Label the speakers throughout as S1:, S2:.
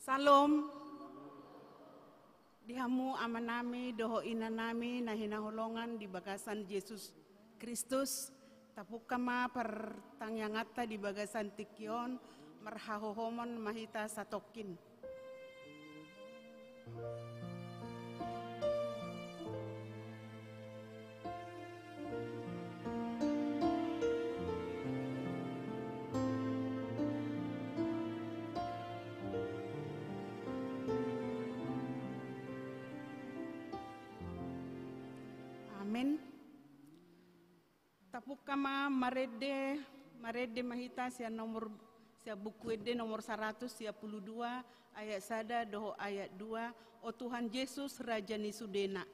S1: Salom. Dihamu amanami doho inanami na hinahulongan di bagasan Yesus Kristus. Tapukama pertangyangata di bagasan tikyon marhahohomon mahita satokin. Amin. Tapukama marede mahita sia nomor sia buku ede nomor 132 ayat sada doho ayat 2. O Tuhan Yesus Raja Nisudena.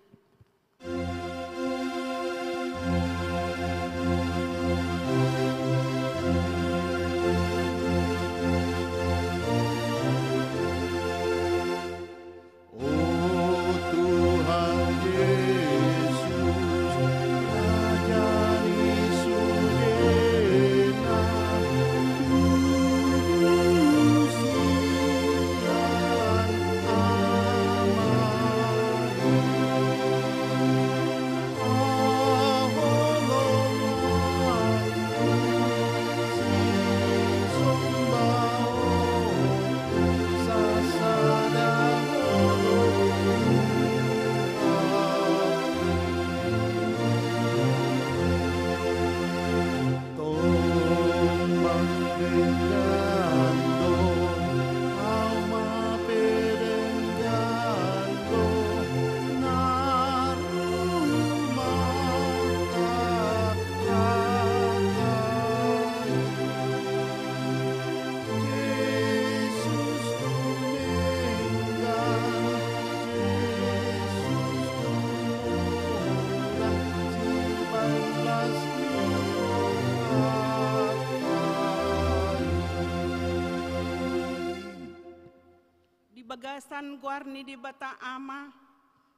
S1: Bagasan guarni di bata ama,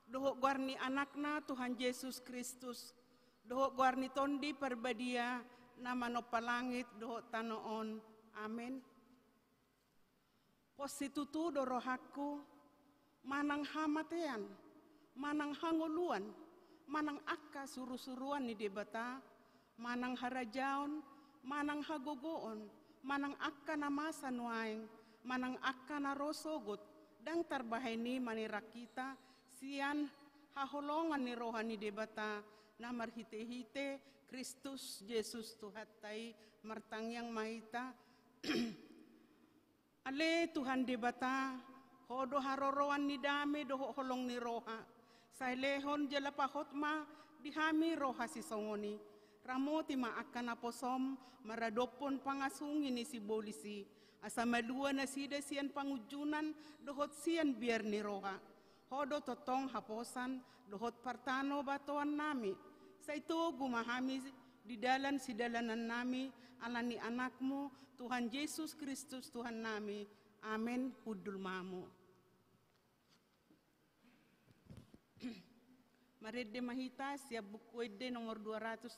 S1: doho guarni anakna Tuhan Yesus Kristus, doho guarni tondi perbadia, nama no palangit, doho tanoon, amin. Positutu dorohaku, manang hamatean, manang hanguluan, manang akka surusuruan ni di bata, manang harajaon, manang hagogoon, manang akka namasan waing, manang akka narosogot, dang tarbahini manirakita sian haholongan ni rohani debata na marhite-hite Kristus Yesus Tuhatai martangyang mahita ale Tuhan debata hodo haroroan ni dame doho holong ni roha sailehon jalapahot ma dihami roha si songoni ramoti ma akan aposom maradopon pangasungi ni si bolisi asama dua na sida sian pangujunan dohot sian biar ni roha. Hodo totong haposan dohot partano batuan nami. Sa ito gumahami di dalan si dalanan nami alani anakmu Tuhan Yesus Kristus Tuhan nami. Amin. Hudul mamu. Marede mahita siap buku ede nomor 210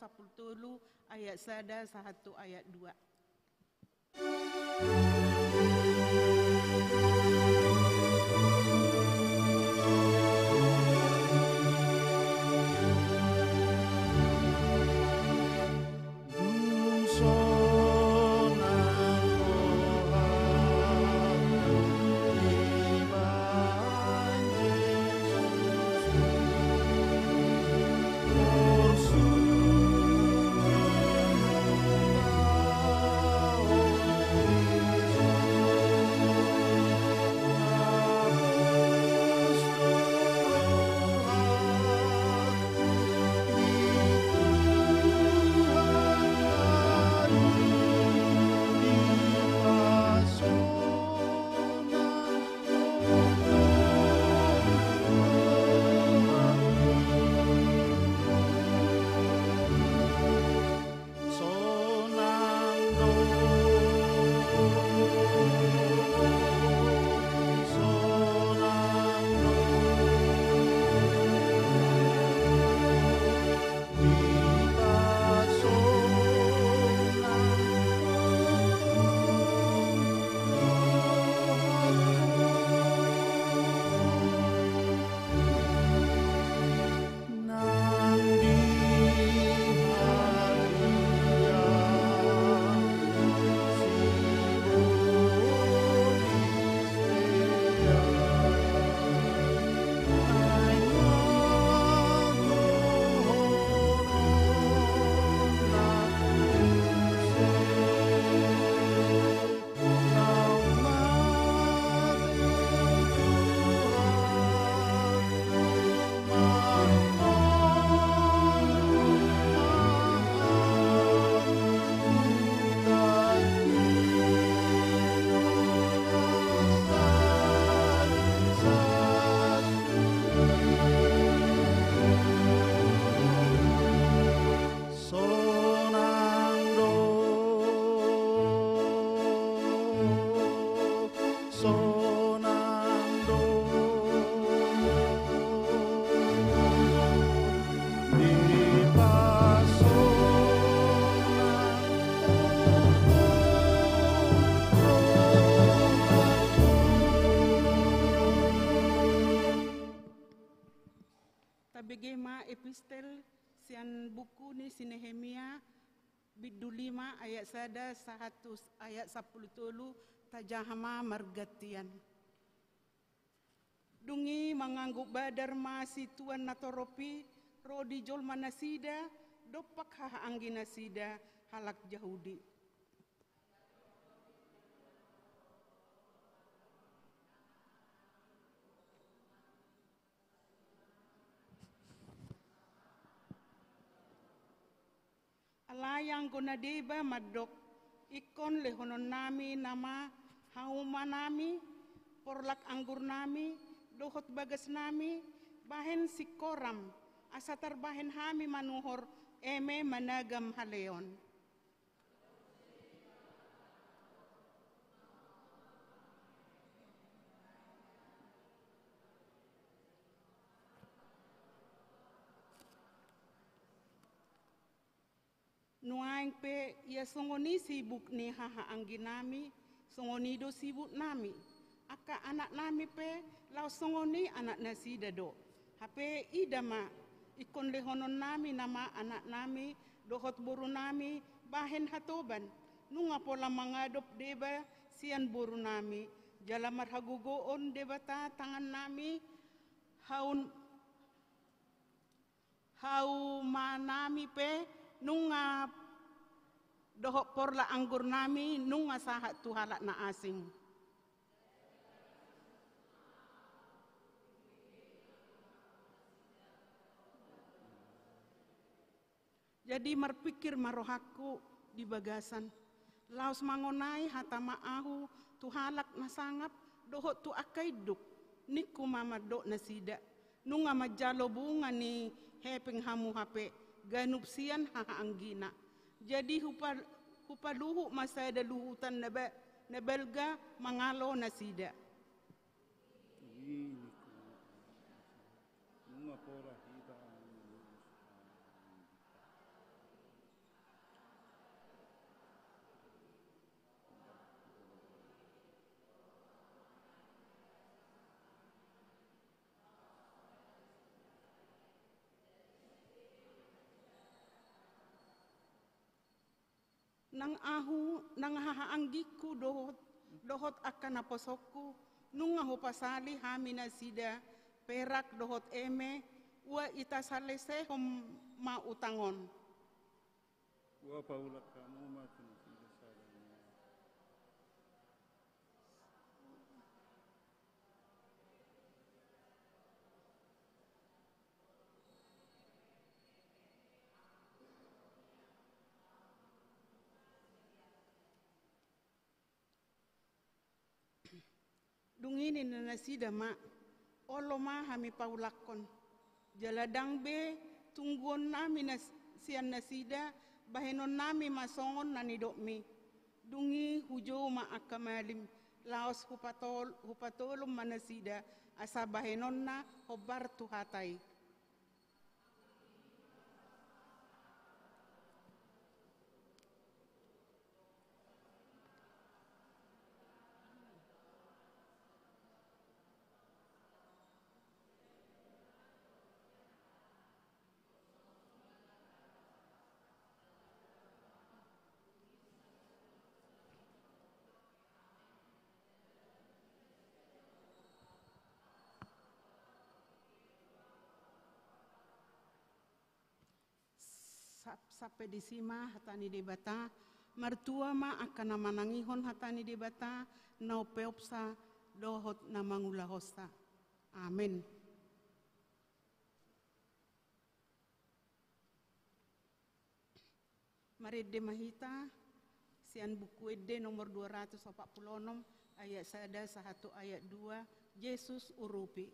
S1: ayat sada 1 ayat 2. tabigema epistel sian buku ni si Nehemia bidu 5 ayat 1 ayat 10 tajahama margatian. Dungi manganggu badar si tuan natoropi rodi jol manasida dopak anggi nasida halak Yahudi. Alayang gonadeba madok ikon lehonon nami nama hauma nami porlak anggur nami dohot bagas nami bahen sikoram asatar bahen hami manuhor eme managam haleon. Nuaing pe ya songoni sibuk ni haha angginami, songoni do sibuk nami. Aka anak nami pe lau songoni anak nasi dado. Hape idama ikon lehonon nami nama anak nami dohot buru nami bahen hatoban. Nunga pola mangadop deba sian buru nami. Jalamar hagugoon debata tangan nami manami pe nunga dohok porla anggur nami nunga sahat tuhalak na asing. Jadi marpikir marohaku di bagasan. Laos mangonai hatama ahu tuhalak na sangap dohok tu akaiduk niku mamadok nasida. Nunga majalo bunga ni hepeng hamu hape. Ganupsian haanggina. Jadi hupaluhu masa ada luhutan nebelga mangalo nasida. Nang hahaanggiku dohot akan aposokku nunga hupasali hamina sida perak dohot eme wa itasalese hom ma utangon.
S2: Wa paulat kamu makin sida salanya.
S1: Dungini na nasida ma olo ma hami paulakon jaladang be tungguon nami sian nasida bahenon nami masongon nanidokmi dungi hujo ma akamalim laos hupatolum manasida asa bahenon na hobar tuhatai. Sampai di sima hatani debata martua ma akan namanangihon hatani debata nau peopsa dohot namangula hosta. Amin. Mari mahita sian buku ede nomor 246 ayat 1 ayat 2 Yesus urupi.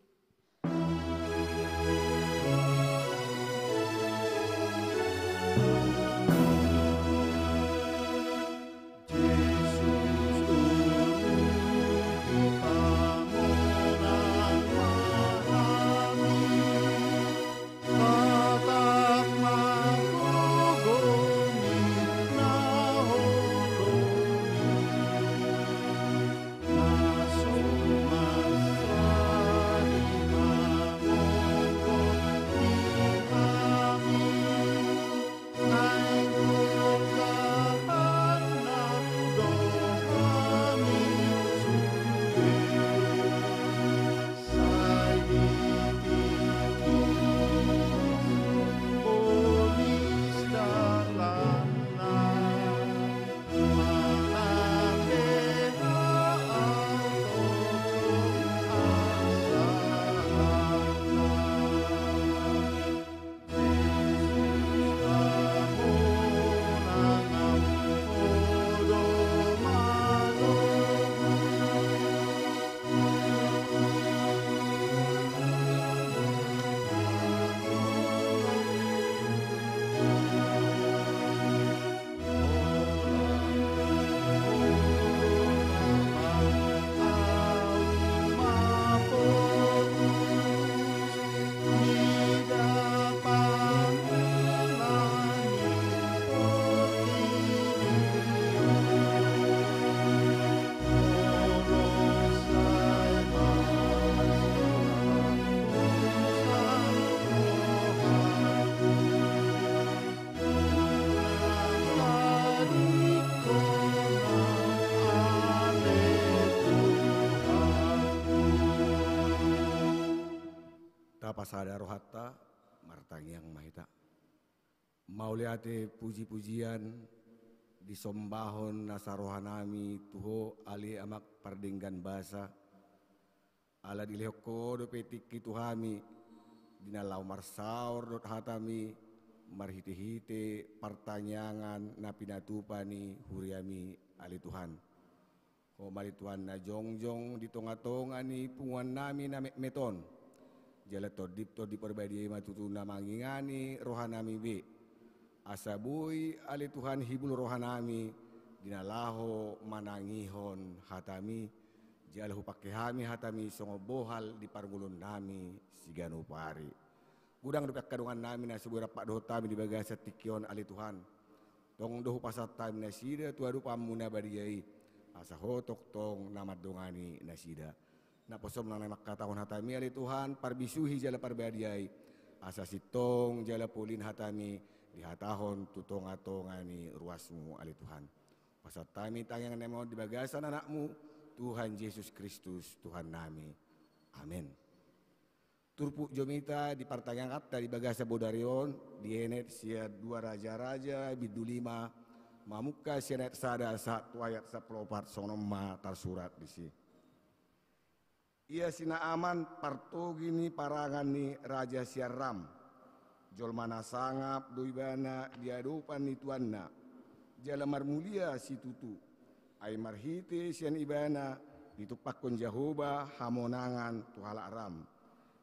S3: sada rohatta martangiang mahita. Mauliate puji-pujian disombahon nasarohanami tuho ali amak pardinggan basa ala dilehoko do petik kituhami dinalau marsaur dot hatami marhite-hite pertanyaan na pinatupani huriami ali Tuhan. Ko mari Tuhan na jongjong di tonga-tonga ni punguan nami na meton. Jala todip di perbadi matutuna mangingani rohanami be. Asabui ali Tuhan hibul rohanami dinalaho manangihon hatami. Jala hupakehami hatami songo bohal di pargulun nami sigano pari. Gudang dekat kadungan nami na sebuah pak dohotami di bagasa tikion ali Tuhan. Tong dohu pasat tami na sida tuadu pamuna badiyai. Asa hotok tong nama dongani nasida. Na posom na makatahon hatami ali Tuhan parbisuhi jala parbadiai. Asa sitong jala pulin hatami dihatahon tutong-atongani ruasmu ali Tuhan. Pasat tami tangyang nemo di bagasan anakmu Tuhan Yesus Kristus Tuhan nami. Amin. Turpu jomita di pertanyaan kata di bagasa bodarion di enet sia dua raja-raja bidulima mamuka sianet sada satu ayat 14 sonoma tersurat di si. Ia sina aman partogi ni parangan ni raja siaram. Jolmana sangap doibana diadupan ni tuanna. Jalamar mulia si tutu. Ai marhite sian ibana ditupakon Jehovah hamonangan tuhala ram.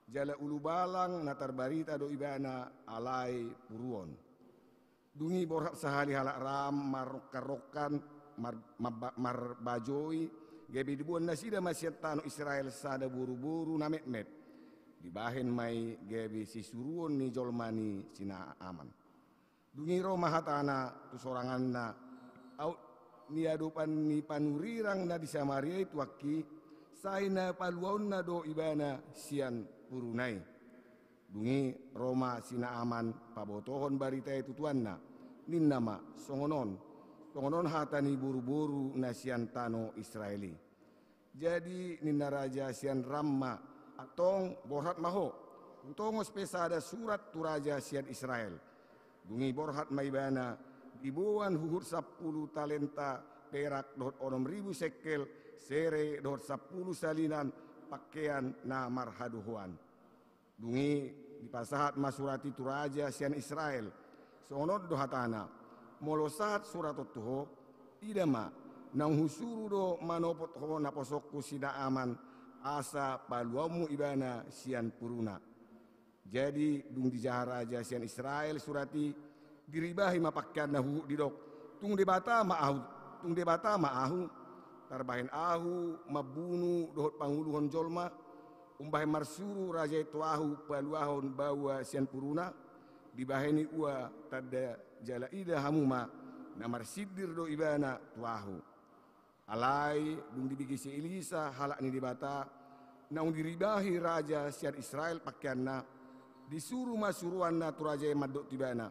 S3: Jala ulu balang natar barita do ibana alai puruon. Dungi borhak sahali halak ram markarokan marbajoi gabi dibuan nasida masyat tano Israel sada buru-buru namet-met. Dibahen mai gabi sisuruon ni jolmani sina aman. Dungi Roma hatana tu sorangan na au niadupan ni panurirang na di Samaria itu waki saina paluaun na do ibana sian purunai. Dungi Roma sina aman pabotohon barita itu tuanna ninnama songonon hatani buru-buru na sian tano Israeli. Jadi ninna raja sian ramma atong borhat maho utongos pesada surat tu raja sian Israel. Dungi borhat maibana ibuan huhur 10 talenta perak dot 6.000 sekel sere dot 10 salinan pakaian na marhaduhuan. Dungi dipasahat masurati tu raja sian Israel sonod do hatana molosat surat tuho idama nang husuru do manopot ho naposokku sida aman asa paluamu ibana sian puruna. Jadi dung dijaha raja sian Israel surati diribahi mapakkan nahu didok tung debata maahu tarbahin ahu mabunu dohot panguluhon jolma umbahe marsuru raja itu ahu paluahon bawa sian puruna dibaheni ua tada jala ida hamuma namar sidir do ibana tuahu alai dung dibigisi Elisa halak ni dibata naung diribahi raja sian Israel pakaianna disuruh masuruan na tu raja madok tibana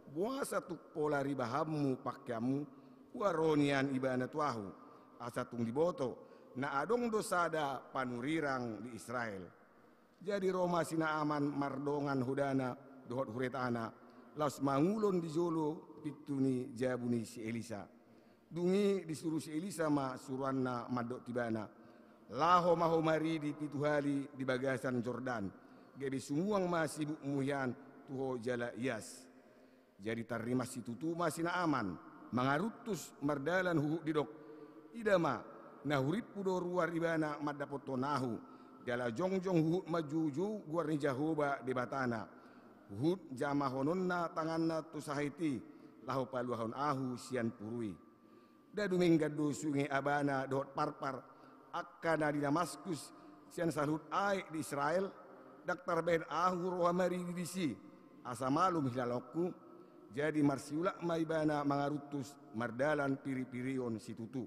S3: buasa tu pola ribahamu pakaiamu waronian ibana tuahu asa tung diboto na adong dosada panurirang di Israel. Jadi Roma sina aman mardongan hudana dohot huretana laus mangulon di jolo pituni jabuni si Elisa. Dungi disuruh si Elisa ma suruanna madok tibana. Laho maho mari di pituhali di bagasan Jordan. Gede sumuang ma sibuk muhyan tuho jala ias. Jadi tarima si tutuma sina aman mangarutus mardalan huhuk didok. Idama nahurip pudo ruar ibana madapoto nahu jala jongjong huhut majuju guarni Jehovah debatana huhut jamahononna tanganna tusahiti lahu paluahon ahu sian purui daduming gadu sungai abana dot parpar akkana di Damaskus sian salut ai di Israel daktar ben ahu rohamari di disi asa malum hilalokku jadi marsiulak maibana mangarutus mardalan piri-pirion situtu.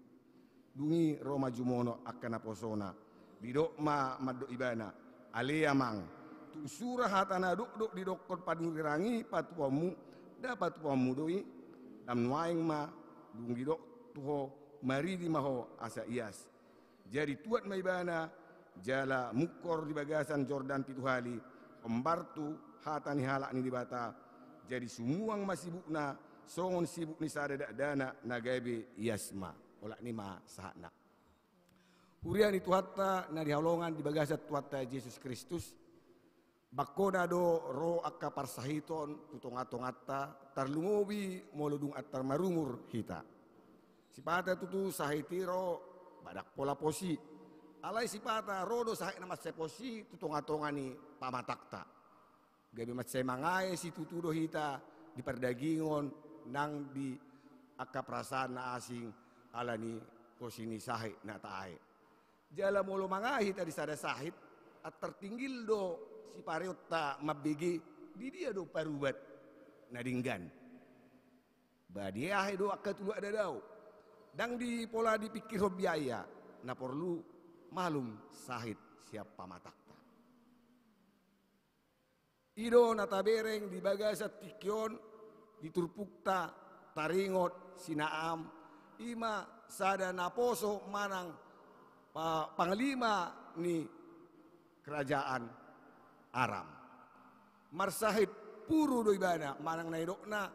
S3: Dungi Roma jumono akan aposona bidok ma madok ibana aliamang tu surah hatana dok didokot padurangi patuamu dapat patuamu doi dam waing ma dungi dok tuho mari di maho asa ias jadi tuat ma ibana jala mukor di bagasan Jordan pituhali pembartu hatani halak ni di bata jadi sumuang masibukna songon sibuk ni sada dana nagabe yasma olak ni ma sahana hurian itu hatta na dihalongan di bagasat tuatta Yesus Kristus bakona do ro akka parsahiton tutong atong atta tarlungobi molodung attar marumur hita sipata tutu sahitiro badak pola posi alai sipata rodo sahit nama seposi tutong atongani pamatakta gabi matsay mangae si tutudo hita di perdagingon nang di akka perasaan na asing alani posini sahit na tae jala molo mangae hita di sada sahit at tertinggil do si pareotta mabigi di dia do parubat nadinggan badiahe do akka tulu ada daw dang di pola dipikir biaya na perlu malum sahit siapa matakta ido natabereng di bagasat tikyon diturpukta taringot sinaam ima sada naposo manang panglima ni kerajaan Aram marsahit puru do ibana manang naidokna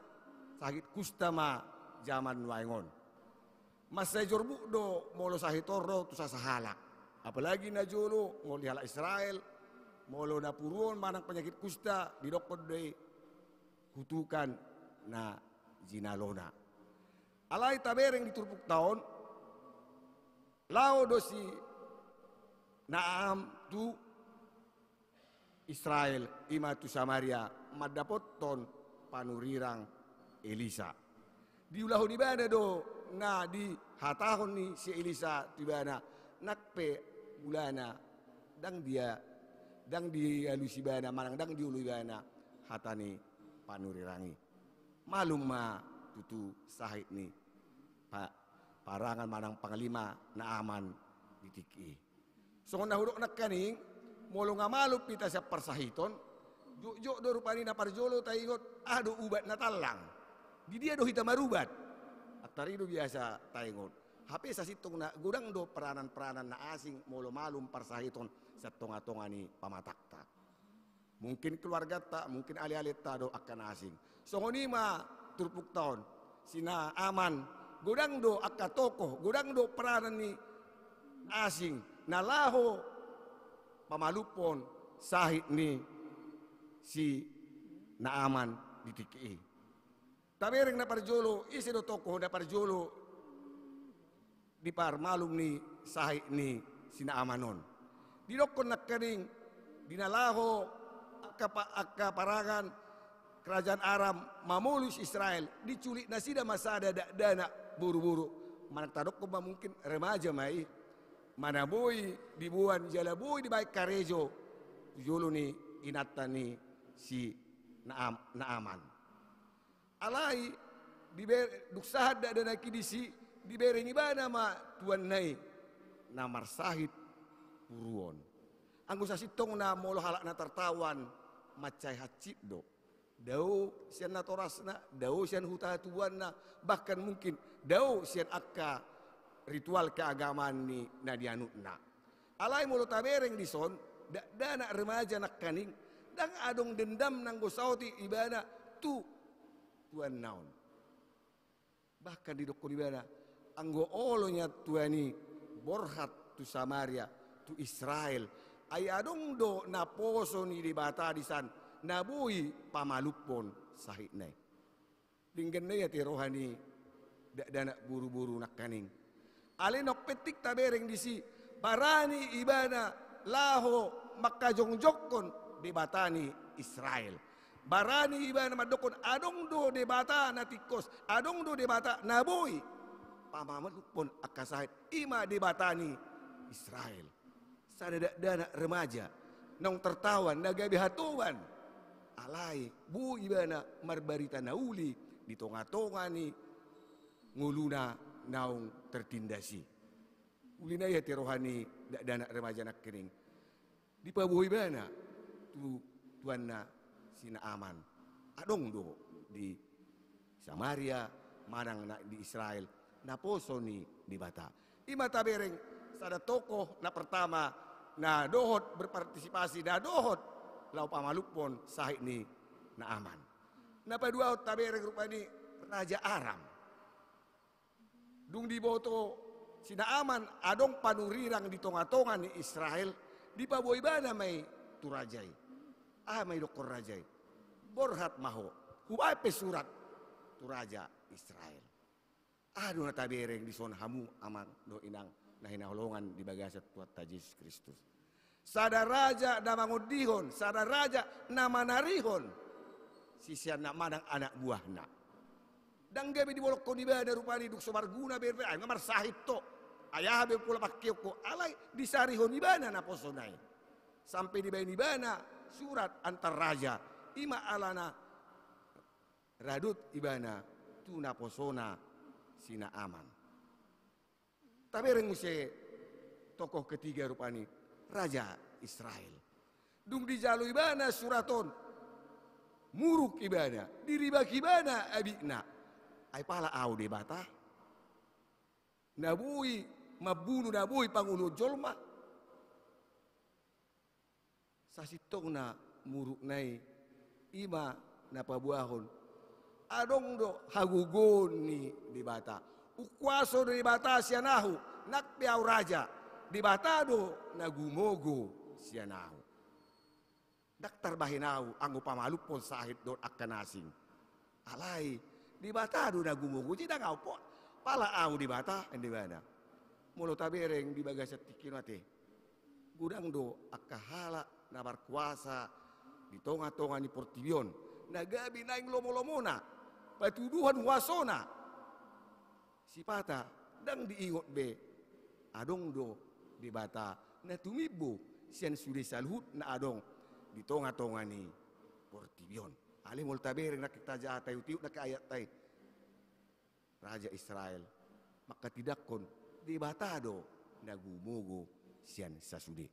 S3: sahit kustama zaman waingon masay jorbu do molo sahitorro tu sasahalak apalagi na jolo ngol dihala Israel molo na puruon manang penyakit kusta didokod de kutukan na jinalona alai tabereng diturpuk taon lao dosi naam tu Israel ima tu Samaria madapotton panurirang Elisa diulahu di bana do na di hatahon ni si Elisa di bana nakpe bulana dang di alusibana manang dang di ulibana hatani panurirangi malum ma tutu sahit ni parangan manang panglima na aman ditiki so nahudok nakaning molo nga malup pita sa parsahiton juk do rupani na parjolo taingot ado ubat na talang di dia do hita marubat atarido biasa taingot HP sa sitong na gudang do peranan-peranan na asing molo malum parsahiton sa tonga-tonga ni pamatakta mungkin keluarga ta mungkin ali-alit ta do akan asing so ngonima turpuk taon sina aman gudang do akka tokoh gudang do peranan ni asing nalaho pamalupon sahit ni si Naaman ditiki tabereng na parjolo isi do tokoh na parjolo di par malum ni sahit ni si Naamanon didokon nakaning dinalaho akka parangan kerajaan Aram mamulus Israel diculik na sida masada dana buru-buru managtadok ko ba mungkin remaja mai manaboy dibuan jalaboy di baik karejo jolo ni inata ni si Naaman alai duksahad dana kidisi dibereng ibana ma tuan nai na marsahit puruon anggo sa sitong na molo halak na tertawan macay hacit do daw siyan na toras na daw siyan hutatuan na bahkan mungkin daw siyan akka ritual keagamaan ni nadianut na alay molo tabereng dison dana remaja nakaning dang adong dendam nang gosauti ibana tuan naon bahkan di dokon ibana anggo olonya tuani borhat tu Samaria tu Israel ay adong do naposo ni di bata disan nabui pamalupon sahit nai linggen na ti rohani dana buru-buru nakaning alinok petik tabereng disi barani ibana laho makajongjokon di batani Israel barani ibana madokon adong do de bata na tikos adong do de bata nabui pamamalupon akasahit ima di batani Israel sada dana remaja nong tertawan nagabi hatuan alai bu ibana marbarita nauli di tonga-tonga ni nguluna naung tertindasi ulina ya tirohani dana remaja nak kering di pabuhi bana tuan na sina aman adong do di Samaria manang na di Israel naposo ni di bata ima tabereng sada tokoh na pertama na dohot berpartisipasi na dohot lau pamalupon sahit ni Naaman. Napa dua tabere rupa ni Raja Aram. Dung di boto si Naaman adong panurirang di tonga-tonga ni Israel di paboibana may turajay. May dokor rajay. Borhat maho. Huwai pesurat turaja Israel. Ado na tabereng di son hamu amang do inang na hinahulungan di bagasat tuat tajis Kristus. Sada raja na mangudihon, sada raja na manarihon. Sisian na manang anak buah na. Dang gabi di bolok ko di bada rupani duk somarguna berbe ay ngamar sahit to. Ayah be pula pakiyo ko alay di sarihon ibana na posonay. Sampai di bayin ibana surat antar raja ima alana radut ibana tuna posona sina aman. Tabereng muse tokoh ketiga rupani Raja Israel. Dung di jalu ibana suraton muruk ibana diribak ibana abikna. Ay pala au de bata. Nabui mabunuh nabui pangulo jolma. Sasitong na muruk nai ima napabuahon. Adong do hagugon ni di bata. Ukwaso di bata sianahu nakpiaw raja. Di bata do nagumogo sianahu. Daktar bahinahu ang upamalupon sahit do akkanasing. Alay di bata do nagumogo tidak ngau po. Pala au di bata di mana. Mulo tabereng di bagasat tikinate. Gudang do akahala na berkuasa di tonga-tonga ni Portibion. Nagabi naing lomo-lomona. Patuduhan wasona. Sipata dang diingot be. Adong do di bata na tumibo siyan sudah salhut na adong di tonga-tonga ni Portibion. Ali mul tabereng nakita jatay utiut nakaayat tay. Raja Israel maka tidak kon di bata do nagumugo siyan sa sudi.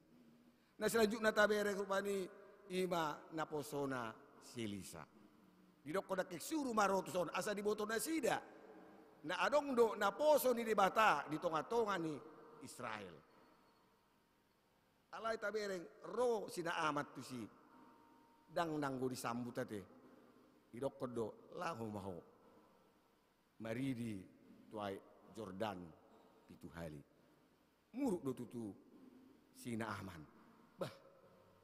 S3: Na selanjutnya tabereng rupani ima naposona si Elisa. Didok ko nakiksuru marotuson asa diboto na sida. Na adong do naposo ni di bata di tonga-tonga ni Israel. Alay tabereng ro sinaamat tu si dang nanggo disambut ate. Didok ko do lahu maho. Maridi tuai Jordan pitu hali. Muruk do tutu si Naaman. Bah,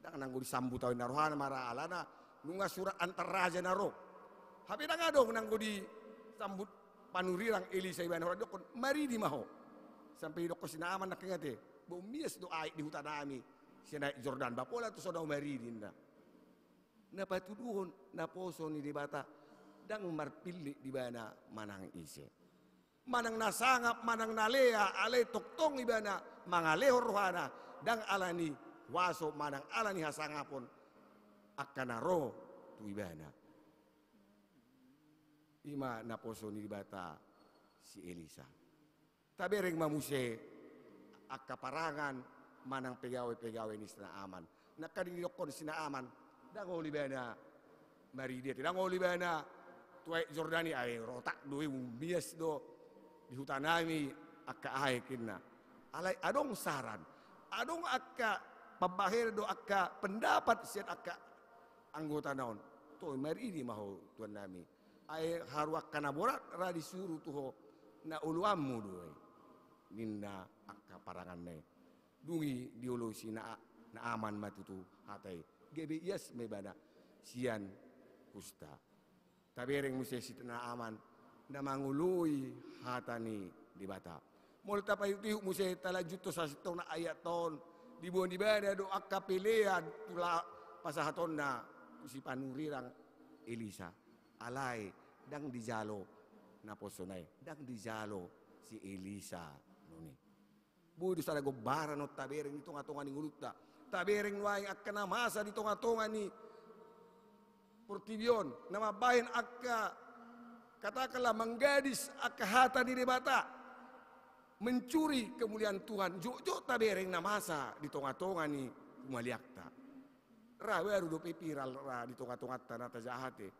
S3: dang nanggo disambut tawin narohana mara alana nunga surat antar raja naro. Hape dang adong nanggo disambut panurirang Elisa ibana orang dokon maridi maho. Sampai dok si Naaman nakingate. Bumias do ai di hutan nami. Si naik Jordan bapola tu soda maridi na. Napatuduhon naposo ni di bata dang marpili di bana manang ise. Manang nasangap, manang nalea, ale toktong ibana, mangaleho rohana, dang alani waso manang alani hasangapon akanaro tu ibana. Ima naposo ni bata si Elisa. Tabereng mamuse akaparangan manang pegawai-pegawai ni Naaman. Nakadingilokon si Naaman, dang olibana maridi, dang olibana tuai Jordani ay rotak doi bias do di hutan nami akka ahekin na. Alay adong saran, adong akka pabahir do akka pendapat siat akka anggota naon. To maridi maho tuan nami. Ay haruak kana borat ra disuruh tuho na uluammu doi. Ninda akka parangan ne. Dungi diolosi na aman matutu hatai. Gebe yes mebana sian kusta. Tabereng musesi na aman na mangului hatani di bata. Multa payutihu muse talajuto sa sitong na ayat ton. Di buwan di bada do akka pelean tula pasahaton na si panurirang Elisa. Alay dang dijalo na posonay. Dang dijalo si Elisa nuni. Budo sa nagobara no tabereng ito nga tonga ni nguluta. Tabereng waing akka na masa dito nga tonga ni Portibion na mabahin akka katakanlah menggadis akahata di bata mencuri kemuliaan Tuhan jojo tabereng na masa di tonga-tonga ni kumaliakta rawe aru do pipiral ra di tonga-tonga tanata jahate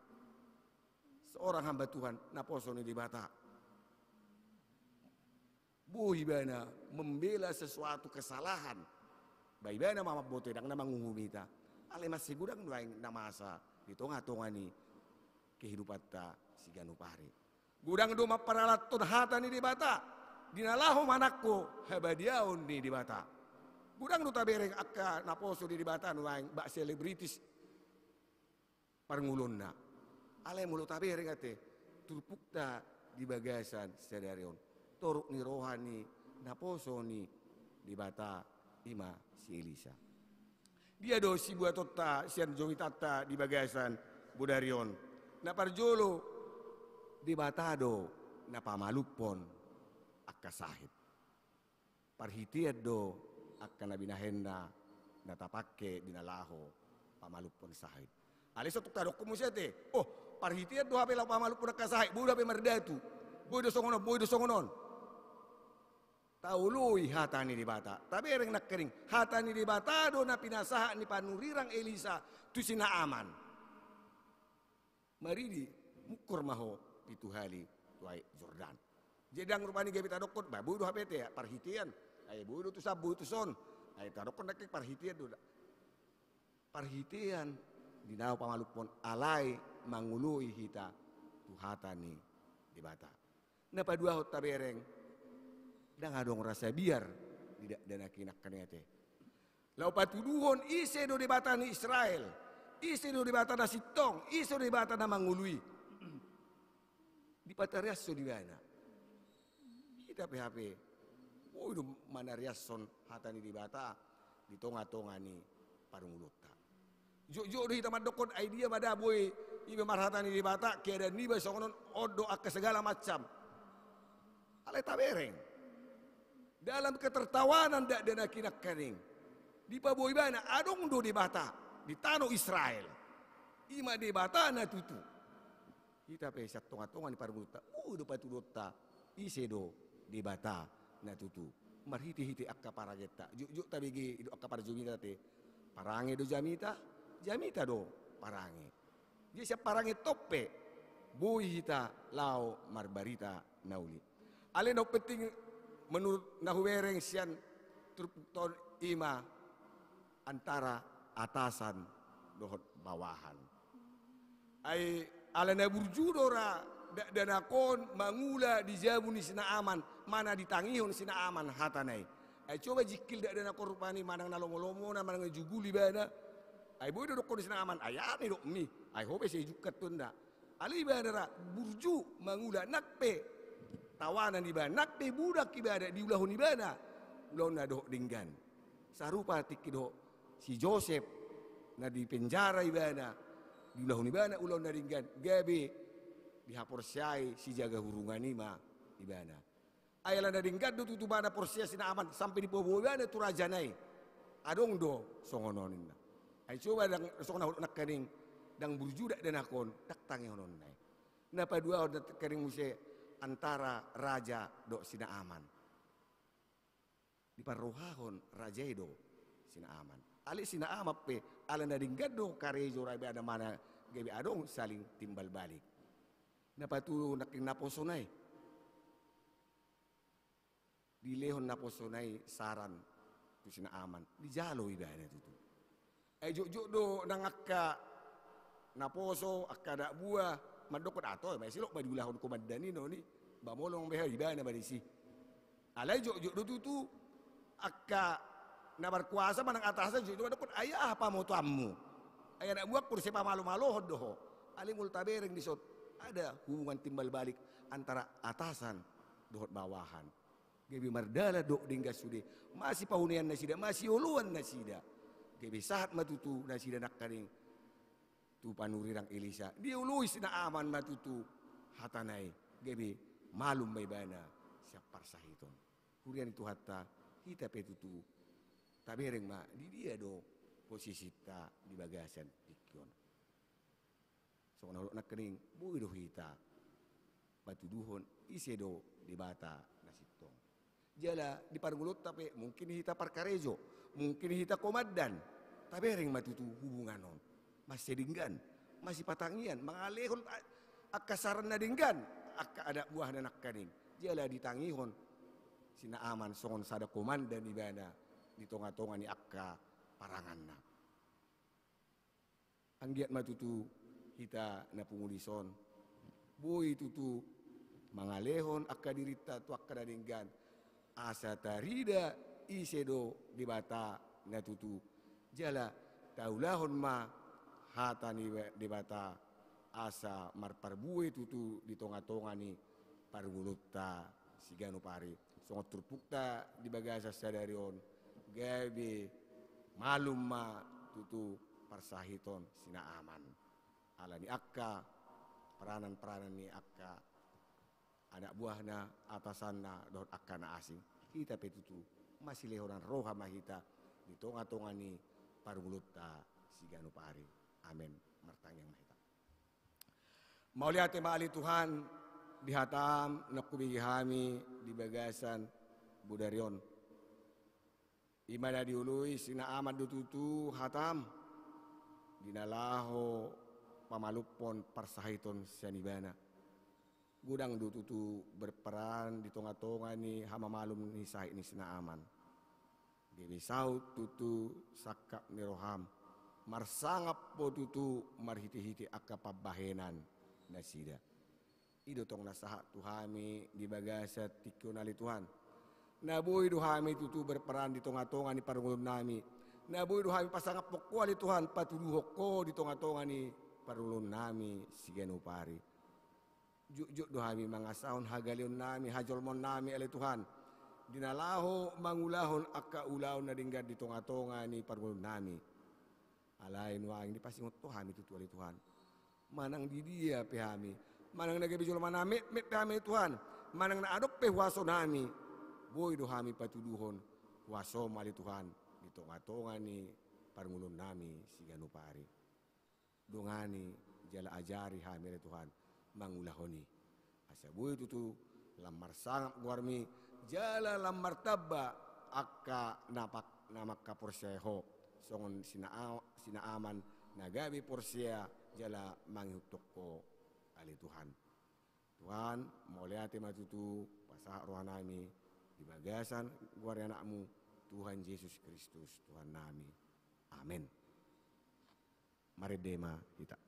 S3: seorang hamba Tuhan naposo ni di bata buhi bana membela sesuatu kesalahan bayi bana mama bote dang na manguhumita Ale masih gudang lain namasa di tonga-tonga ni kehidupan ta si ganupari. Gudang do maparalatun hata ni di bata. Dinalaho manakko habadiaon ni di bata. Gudang do tabereng akka naposo di bata lain bak selebritis parngulon na. Ale mulo tabereng ate turpukta di bagasan sedarion. Toruk ni rohani naposo ni di bata ima si Elisa. Dia do si buat totta sian jongi tata di bagasan budarion. Na parjolo di batado na pamalupon akka sahit. Parhitiad do akka nabinahenda na tapakke dinalaho pamalupon sahit. Aliso tuk tadok kumusete. Oh, parhitiad do hapela pamalupon akka sahit. Buda pe mardatu. Boy do songonon. Taului hatani di bata. Tabereng nak kering. Hatani di bata do na pinasaha ni panurirang Elisa tu sina aman. Maridi mukur maho pitu hali tuai Jordan. Jedang rupani gabi tadokot babu do hapete ya parhitian. Ay budu tu sabu tu son. Ay tadokot nak parhitian do. Parhitian dinau pamalupon alai mangului hita tu hatani di bata. Napa dua hot tabereng dan adong rasa biar tidak dana kinak kanete. Lau patuduhon ise do debata ni Israel, ise do debata na sitong, ise do debata na mangului. Di patariaso di mana? Kita PHP. Oh do manariason hatani di bata di tonga-tonga ni parungulota. Jo-jo do hita madokon idea mada boy ibe marhatani di bata keda ni ba songonon odo akka segala macam. Ale tabereng. Dalam ketertawanan dak dana kinak kaning. Di paboy bana adong do di bata di tanah Israel. Ima di bata na tutu. Kita pe sat tonga-tonga ni parguluta. Do patudota ise do di bata na tutu. Marhiti-hiti akka parageta. Juk tabigi do akka parjumita te. Parange do jamita do parange. Dia siap parange toppe. Boy hita lao marbarita nauli. Ale no penting menurut nahuwereng sian turpukton ima antara atasan dohot bawahan. Ay alana burjudora danakon mangula di jabuni sina aman mana ditangihon sina aman hatanai. Ay coba jikil dak dana korupani manang nalomo-lomo na manang juguli bana. Ay boy do kon sina aman ayani do mi. Ay hope se jukat tunda. Ali bana burju mangula nakpe tawanan di bana, nakpe budak ibadah di ulahun ibana, ulahun na doh dinggan. Sarupa tikido si Joseph na di penjara ibana, di ulahun ibana ulahun na dinggan. Gabi dihaporsyai si jaga hurungan ima ibana. Ayalah na dinggan do tutubana porsia sina aman sampai di pobo ibana tu rajanai. Adong do songononin na. Ay coba dang songonon nak kaning dang burjudak dan akon tak tangi honon nai. Napa dua honon kaning muse antara raja do sina aman. Di parrohahon raja do sina aman. Ali sina aman pe ala na dinggado karejo rabi ada mana gabi adong saling timbal balik. Napatulo naking naposonay. Dilehon naposonay saran tu sina aman. Di jalo ibana itu. Ay juk do nangakka naposo akka dak buah madokot ato may silok badulahon ko madani no ni bamolong beha ibana barisi alay jo do tutu akka na berkuasa manang atasa jo madokot ayah apa mo tuammu aya nak buak kursi pamalu-malu doho ali mul tabereng disot ada hubungan timbal balik antara atasan dohot bawahan gebi mardala dok dingga sude masih pahunian nasida masih uluan nasida gebi saat matutu nasida nak karing tu panurirang Elisa dia uluis na aman matutu hatanai gebi malum may bana siap parsahiton hurian itu hatta kita petutu tabereng ma di dia do posisi ta di bagasan pikyon so na nak kening bui do hita batu duhon ise do di bata nasitong jala di pargulut tapi mungkin hita parkarejo mungkin hita komandan tabereng matutu hubunganon masih dinggan, masih patangian, mengalihon akasaran na dinggan, akka ada buah na nakkaning. Jala ditangihon, sina aman songon sada komandan ibana, di tonga-tonga ni akka parangan na. Anggiat matutu kita na pungulison. Boy tutu mangalehon akka dirita tu akka dadinggan. Asa tarida isedo di bata na tutu. Jala taulahon ma hata ni di bata asa marparbue tutu di tonga-tonga ni pargulutta sigano pari. Songot turpukta di bagasa sadarion. Gabi malum ma tutu parsahiton sina aman. Ala ni akka peranan-peranan ni akka anak buahna atasanna dohon akka na asing. Kita petutu masih lehoran roha mahita di tonga-tonga ni pargulutta sigano pari. Amin. Martanyang mahita. Mauliate maali Tuhan dihatam nakubigihami di bagasan budarion. Imana diului sina aman dututu hatam dinalaho pamalupon parsahiton sanibana. Gudang dututu berperan di tonga-tonga ni hama malum ni sahit ni sina aman. Gebisaut tutu sakap ni roham. Marsangap po tutu marhiti-hiti akka pabahenan nasida. Ido tong nasaha tuhami di bagasa tikunali Tuhan. Nabuhi duhami tutu berperan di tonga-tonga ni parungulun nami. Nabuhi duhami pasangap pokuali Tuhan patuduhok ko di tonga-tonga ni parungulun nami sigano pari. Juk-juk duhami mangasahon hagalion nami hajolmon nami ale Tuhan. Dinalaho mangulahon akka ulahon na dinggar di tonga-tonga ni parungulun nami. Alain wang di pasingot tuhami tutu ali Tuhan. Manang di dia pehami. Manang nagabijol manamit pehami Tuhan. Manang naadop pehuaso nami. Boy dohami patuduhon huaso mali Tuhan. Di tonga-tonga ni parungulun nami sigano pari. Dongani jala ajari hami ali Tuhan. Mangulahoni. Asa boy tutu lamar sangap guarmi. Jala lamar tabba akka namak kaporseho. Songon sina aman nagabi porsia jala manghutok ko ali Tuhan. Tuhan mauliate matutu pasah roh nami di bagasan guari anakmu Tuhan Yesus Kristus Tuhan nami. Amin. Mari dema kita.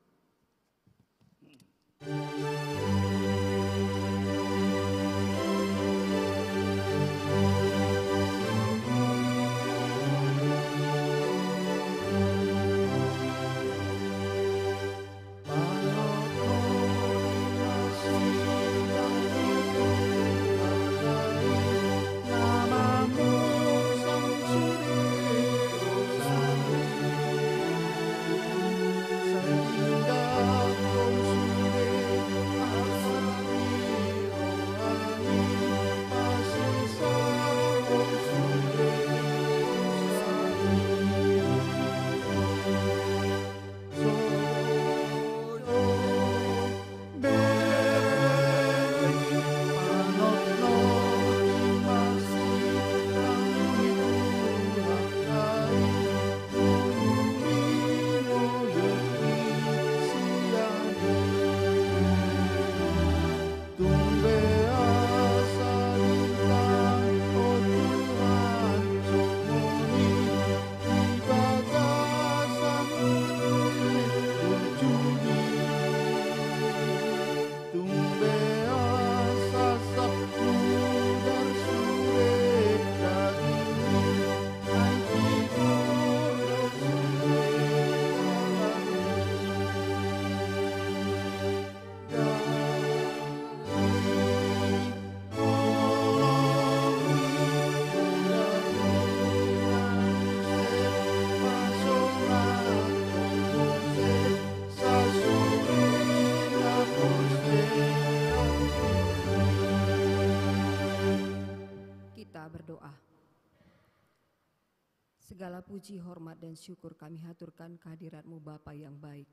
S4: Segala puji, hormat, dan syukur kami haturkan kehadirat-Mu Bapa yang baik.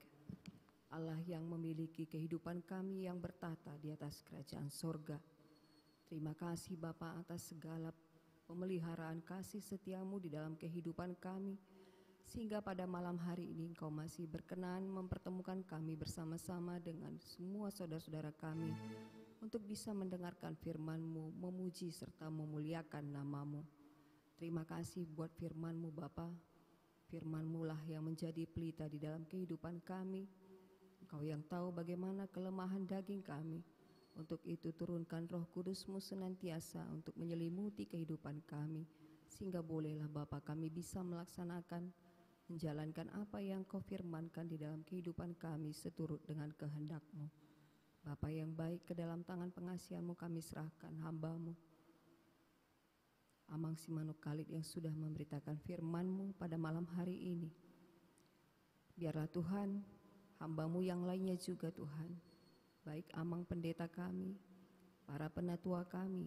S4: Allah yang memiliki kehidupan kami yang bertata di atas kerajaan sorga. Terima kasih Bapa atas segala pemeliharaan kasih setia-Mu di dalam kehidupan kami. Sehingga pada malam hari ini Engkau masih berkenan mempertemukan kami bersama-sama dengan semua saudara-saudara kami. Untuk bisa mendengarkan firman-Mu, memuji serta memuliakan nama-Mu. Terima kasih buat firman-Mu Bapa. Firman-Mu lah yang menjadi pelita di dalam kehidupan kami. Engkau yang tahu bagaimana kelemahan daging kami. Untuk itu turunkan Roh Kudus-Mu senantiasa untuk menyelimuti kehidupan kami, sehingga bolehlah Bapa kami bisa melaksanakan, menjalankan apa yang Kau firmankan di dalam kehidupan kami seturut dengan kehendak-Mu. Bapa yang baik, ke dalam tangan pengasihan-Mu kami serahkan hamba-Mu Amang Simanuk Kalit yang sudah memberitakan firman-Mu pada malam hari ini. Biarlah Tuhan, hamba-Mu yang lainnya juga Tuhan, baik Amang pendeta kami, para penatua kami,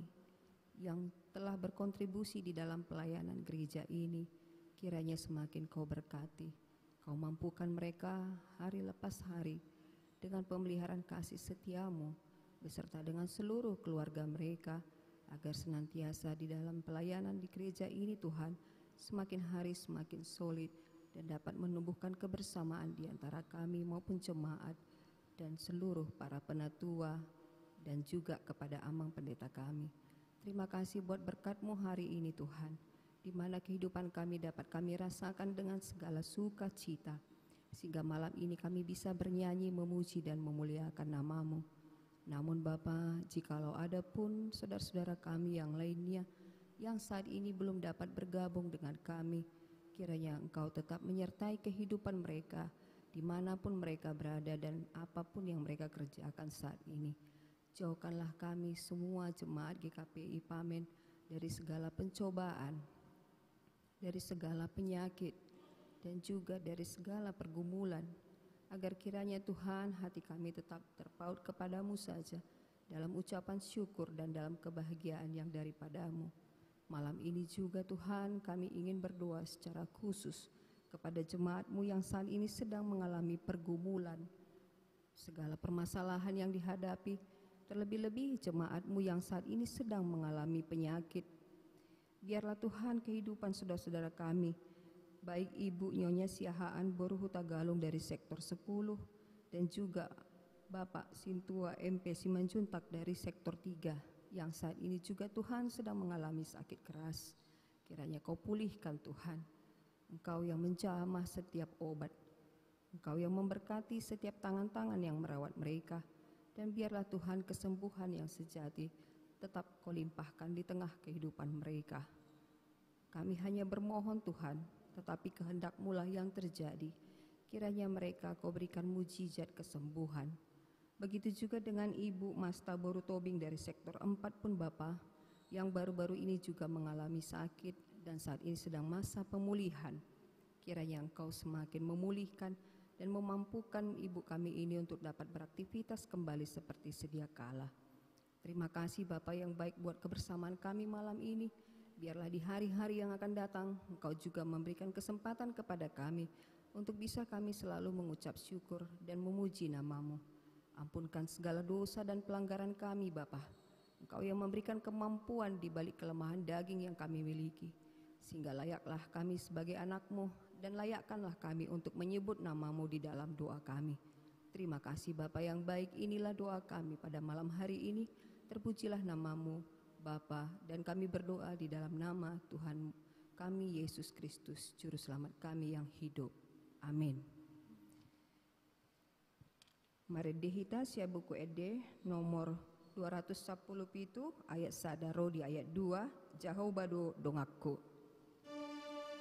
S4: yang telah berkontribusi di dalam pelayanan gereja ini, kiranya semakin Kau berkati. Kau mampukan mereka hari lepas hari dengan pemeliharaan kasih setia-Mu, beserta dengan seluruh keluarga mereka, agar senantiasa di dalam pelayanan di gereja ini Tuhan, semakin hari semakin solid dan dapat menumbuhkan kebersamaan di antara kami maupun jemaat dan seluruh para penatua dan juga kepada Amang pendeta kami. Terima kasih buat berkat-Mu hari ini Tuhan, di mana kehidupan kami dapat kami rasakan dengan segala sukacita, sehingga malam ini kami bisa bernyanyi, memuji dan memuliakan nama-Mu. Namun Bapa, jikalau ada pun saudara-saudara kami yang lainnya yang saat ini belum dapat bergabung dengan kami, kiranya Engkau tetap menyertai kehidupan mereka dimanapun mereka berada dan apapun yang mereka kerjakan saat ini. Jauhkanlah kami semua jemaat GKPI Pamen dari segala pencobaan, dari segala penyakit, dan juga dari segala pergumulan, agar kiranya Tuhan hati kami tetap terpaut kepadamu saja dalam ucapan syukur dan dalam kebahagiaan yang daripada-Mu. Malam ini juga Tuhan kami ingin berdoa secara khusus kepada jemaat-Mu yang saat ini sedang mengalami pergumulan, segala permasalahan yang dihadapi, terlebih-lebih jemaat-Mu yang saat ini sedang mengalami penyakit. Biarlah Tuhan kehidupan saudara-saudara kami, baik Ibu Nyonya Siahaan Boru Hutagalung dari sektor 10 dan juga Bapak Sintua MP Simanjuntak dari sektor 3 yang saat ini juga Tuhan sedang mengalami sakit keras. Kiranya Kau pulihkan Tuhan. Engkau yang menjamah setiap obat, Engkau yang memberkati setiap tangan-tangan yang merawat mereka, dan biarlah Tuhan kesembuhan yang sejati tetap Kau limpahkan di tengah kehidupan mereka. Kami hanya bermohon Tuhan, tetapi kehendak-Mu lah yang terjadi. Kiranya mereka Kau berikan mujizat kesembuhan. Begitu juga dengan Ibu Masta Boru Tobing dari sektor 4 pun Bapa, yang baru-baru ini juga mengalami sakit dan saat ini sedang masa pemulihan. Kiranya Engkau semakin memulihkan dan memampukan ibu kami ini untuk dapat beraktivitas kembali seperti sedia kala. Terima kasih Bapa yang baik buat kebersamaan kami malam ini. Biarlah di hari-hari yang akan datang, Engkau juga memberikan kesempatan kepada kami untuk bisa kami selalu mengucap syukur dan memuji nama-Mu. Ampunkan segala dosa dan pelanggaran kami, Bapa. Engkau yang memberikan kemampuan di balik kelemahan daging yang kami miliki, sehingga layaklah kami sebagai anak-Mu dan layakkanlah kami untuk menyebut nama-Mu di dalam doa kami. Terima kasih Bapa yang baik, inilah doa kami pada malam hari ini. Terpujilah nama-Mu, Bapa, dan kami berdoa di dalam nama Tuhan kami Yesus Kristus, Juru Selamat kami yang hidup. Amin. Mari dihita sia buku ede nomor 210 pitu ayat sadaro di ayat 2 jauh bado dongakku.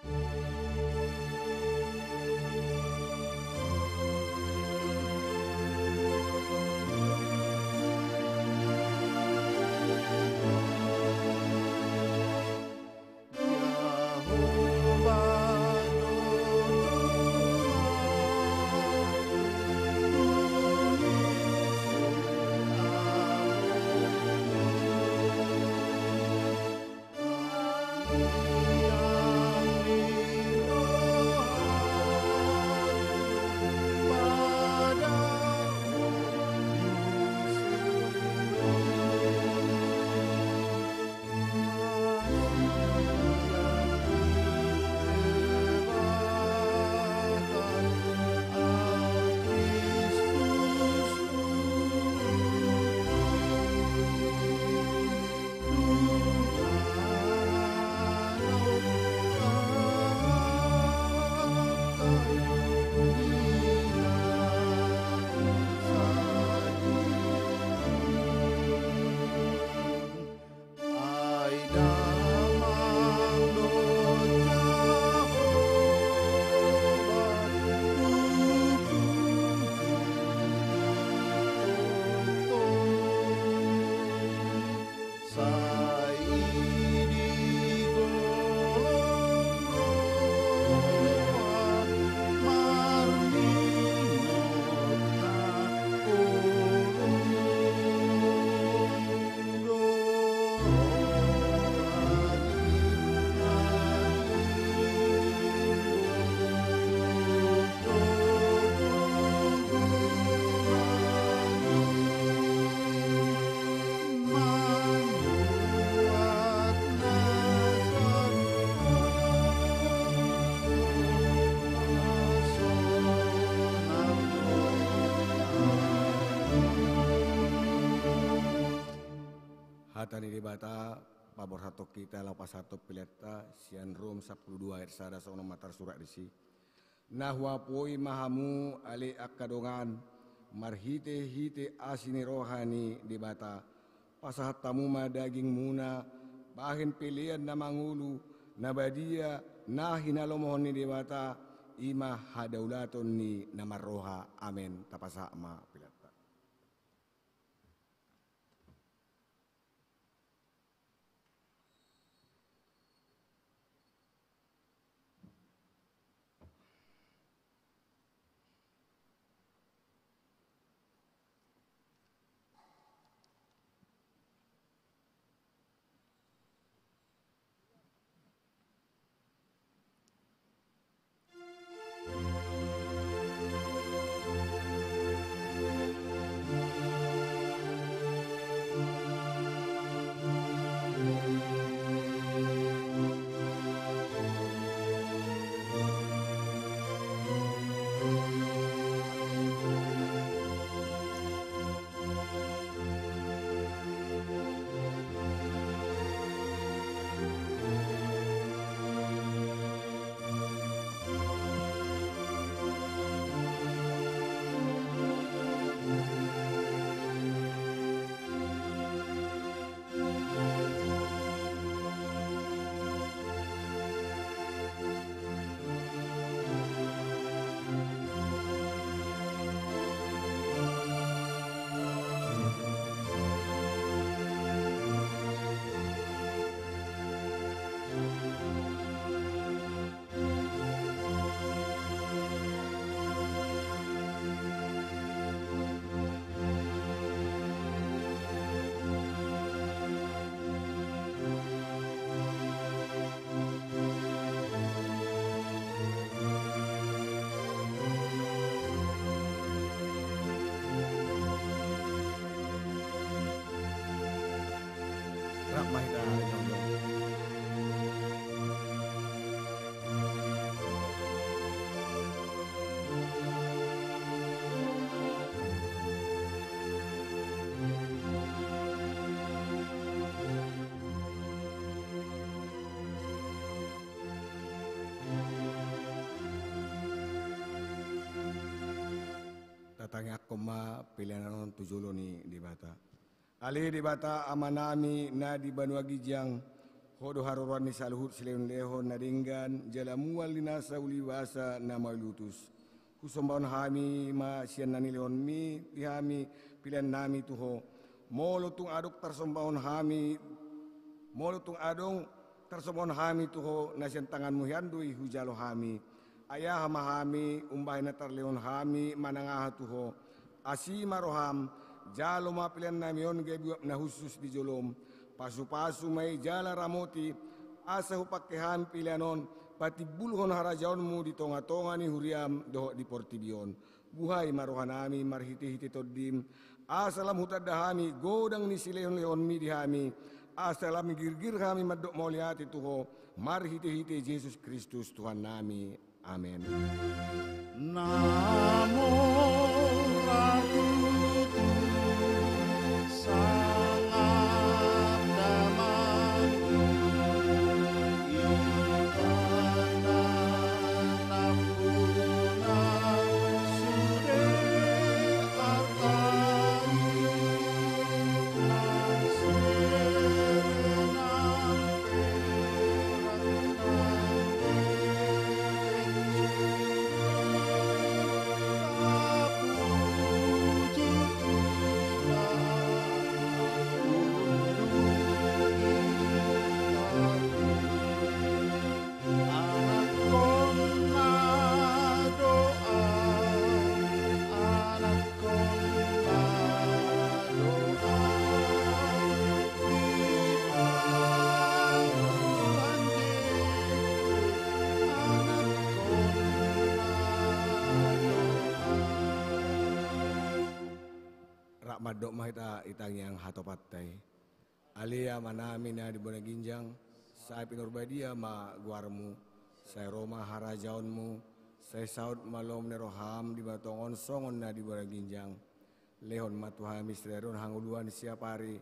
S5: Amin.
S3: Mata ni dibata pabor hatok kita lapas hatok pileta sian Rom 12 ayat sada sono matar surat disi. Nahwa poi mahamu ale akadongan marhite hite asini rohani dibata pasahat tamuma daging muna bahin pilihan na mangulu nabadia na hinalomohon ni dibata ima hadaulaton ni namaroha amen tapasama pileta. Mahita Jomblong. Tatangnya koma pilihan non tujulo ni di bata. Ali di bata amanami na di Banua Gijang hodo haroran ni saluhut sileun lehon nadinggan jalamual linasa uliwasa na malutus kusombaon hami ma sian nani leon mi tihami pilihan nami tuho molutung aduk tarsombaon hami molutung adong tarsombaon hami tuho nasian tanganmu hiandui hujalo hami ayah hami umbahin natar leon hami manangah tuho asima roham jalo mapilian namion gebuap na khusus di jolom pasu-pasu may jala ramoti asa hupakehan pilianon pati bulhon harajaonmu di tonga-tonga ni huriam dohok di portibion buhay marohanami marhiti-hiti todim asalam hutadahami godang ni sileon-leon mi dihami asalam girgir kami madok mauliati tuho marhiti-hiti Yesus Kristus Tuhan nami amin.
S5: Namo Ratu sangat damai ibana napuna sude artai
S3: Madok mahita itang yang hatopatay. Alia manami na di Bonaginjang, sa pinurbadia ma guarmu, sa Roma harajaonmu, sa saud malom ni roham di batongon songon na di Bonaginjang. Lehon matuhami sreron hanguluan siapari,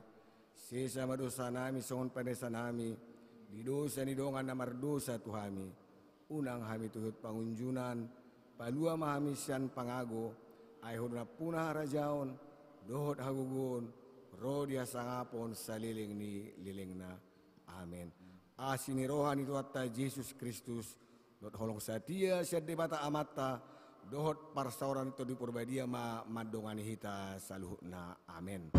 S3: sesama dosa nami songon padesa nami, di dosa ni dongan namar dosa Tuhami, unang hami tuhut pangunjunan, palua mahami sian pangago, ayhudna punah rajaon, dohot hagugun, rodia sangapon saliling ni lilingna. Amin. Asini rohani tuatta Yesus Kristus, dot holong satia siad debata amata, dohot parsauran itu di purbadia ma madongani hita saluhna. Amin.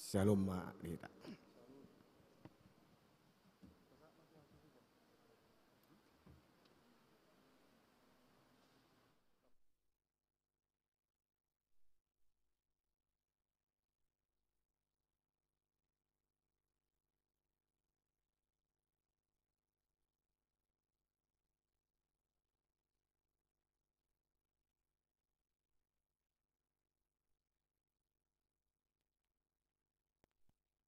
S3: Shalom ma kita.